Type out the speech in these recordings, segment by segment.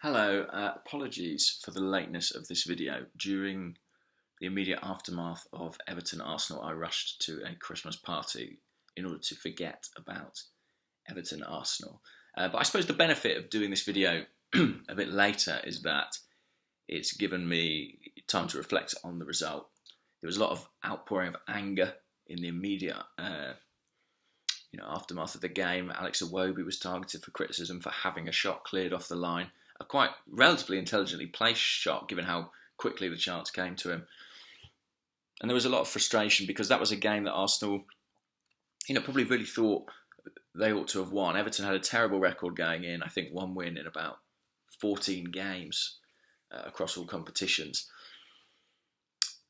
Hello, apologies for the lateness of this video. During the immediate aftermath of Everton Arsenal, I rushed to a Christmas party in order to forget about Everton Arsenal. But I suppose the benefit of doing this video a bit later is that it's given me time to reflect on the result. There was a lot of outpouring of anger in the immediate aftermath of the game. Alex Iwobi was targeted for criticism for having a shot cleared off the line. A quite relatively intelligently placed shot, given how quickly the chance came to him. And there was a lot of frustration because that was a game that Arsenal, probably really thought they ought to have won. Everton had a terrible record going in. I think one win in about 14 games across all competitions.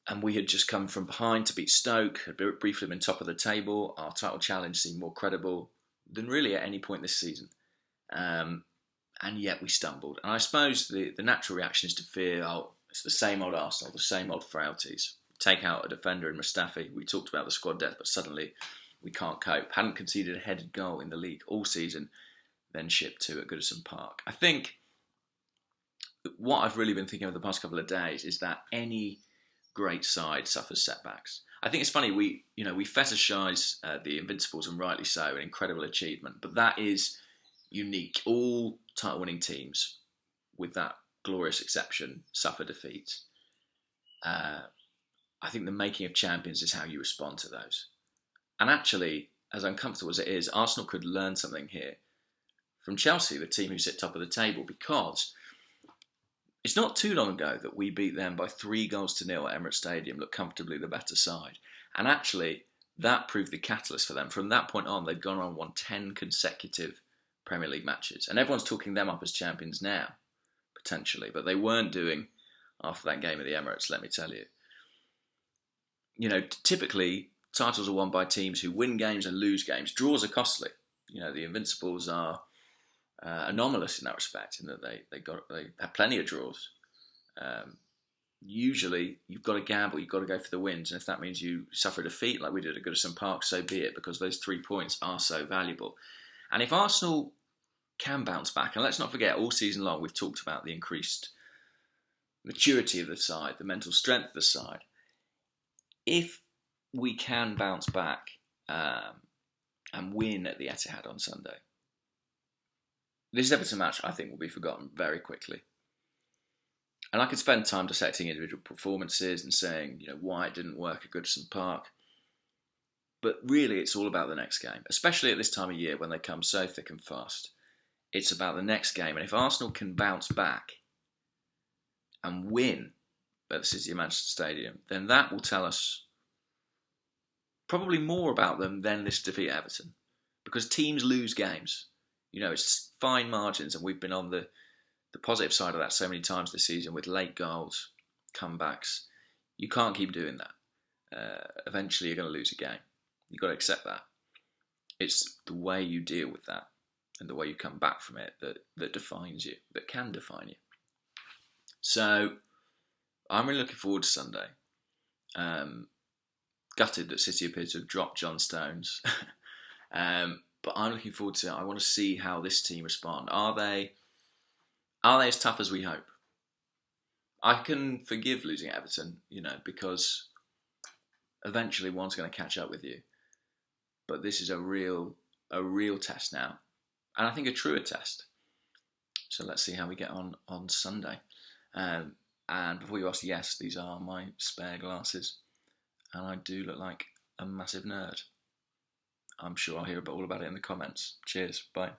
And we had just come from behind to beat Stoke, had briefly been top of the table. Our title challenge seemed more credible than really at any point this season. And yet we stumbled. And I suppose the natural reaction is to fear, it's the same old Arsenal, the same old frailties. Take out a defender in Mustafi. We talked about the squad depth, but suddenly we can't cope. Hadn't conceded a headed goal in the league all season, then shipped to at Goodison Park. I think what I've really been thinking over the past couple of days is that any great side suffers setbacks. I think it's funny, we fetishise the Invincibles, and rightly so, an incredible achievement, but that is unique. All title-winning teams, with that glorious exception, suffer defeats. I think the making of champions is how you respond to those. And actually, as uncomfortable as it is, Arsenal could learn something here from Chelsea, the team who sit top of the table, because it's not too long ago that we beat them by 3-0 at Emirates Stadium, looked comfortably the better side. And actually, that proved the catalyst for them. From that point on, they've gone on and won 10 consecutive Premier League matches. And everyone's talking them up as champions now, potentially. But they weren't doing after that game at the Emirates, let me tell you. Typically, titles are won by teams who win games and lose games. Draws are costly. The Invincibles are anomalous in that respect, in that they have plenty of draws. Usually, you've got to gamble, you've got to go for the wins, and if that means you suffer a defeat like we did at Goodison Park, so be it, because those 3 points are so valuable. And if Arsenal can bounce back, and let's not forget, all season long we've talked about the increased maturity of the side, the mental strength of the side. If we can bounce back and win at the Etihad on Sunday, this Everton match, I think, will be forgotten very quickly. And I could spend time dissecting individual performances and saying, why it didn't work at Goodison Park. But really, it's all about the next game, especially at this time of year when they come so thick and fast. It's about the next game. And if Arsenal can bounce back and win at the City of Manchester Stadium, then that will tell us probably more about them than this defeat at Everton. Because teams lose games. It's fine margins, and we've been on the positive side of that so many times this season with late goals, comebacks. You can't keep doing that. Eventually, you're going to lose a game. You've got to accept that. It's the way you deal with that and the way you come back from it that defines you, that can define you. So, I'm really looking forward to Sunday. Gutted that City appears to have dropped John Stones. But I'm looking forward to it. I want to see how this team respond. Are they as tough as we hope? I can forgive losing at Everton, because eventually one's going to catch up with you. But this is a real test now. And I think a truer test. So let's see how we get on Sunday. And before you ask, yes, these are my spare glasses. And I do look like a massive nerd. I'm sure I'll hear all about it in the comments. Cheers. Bye.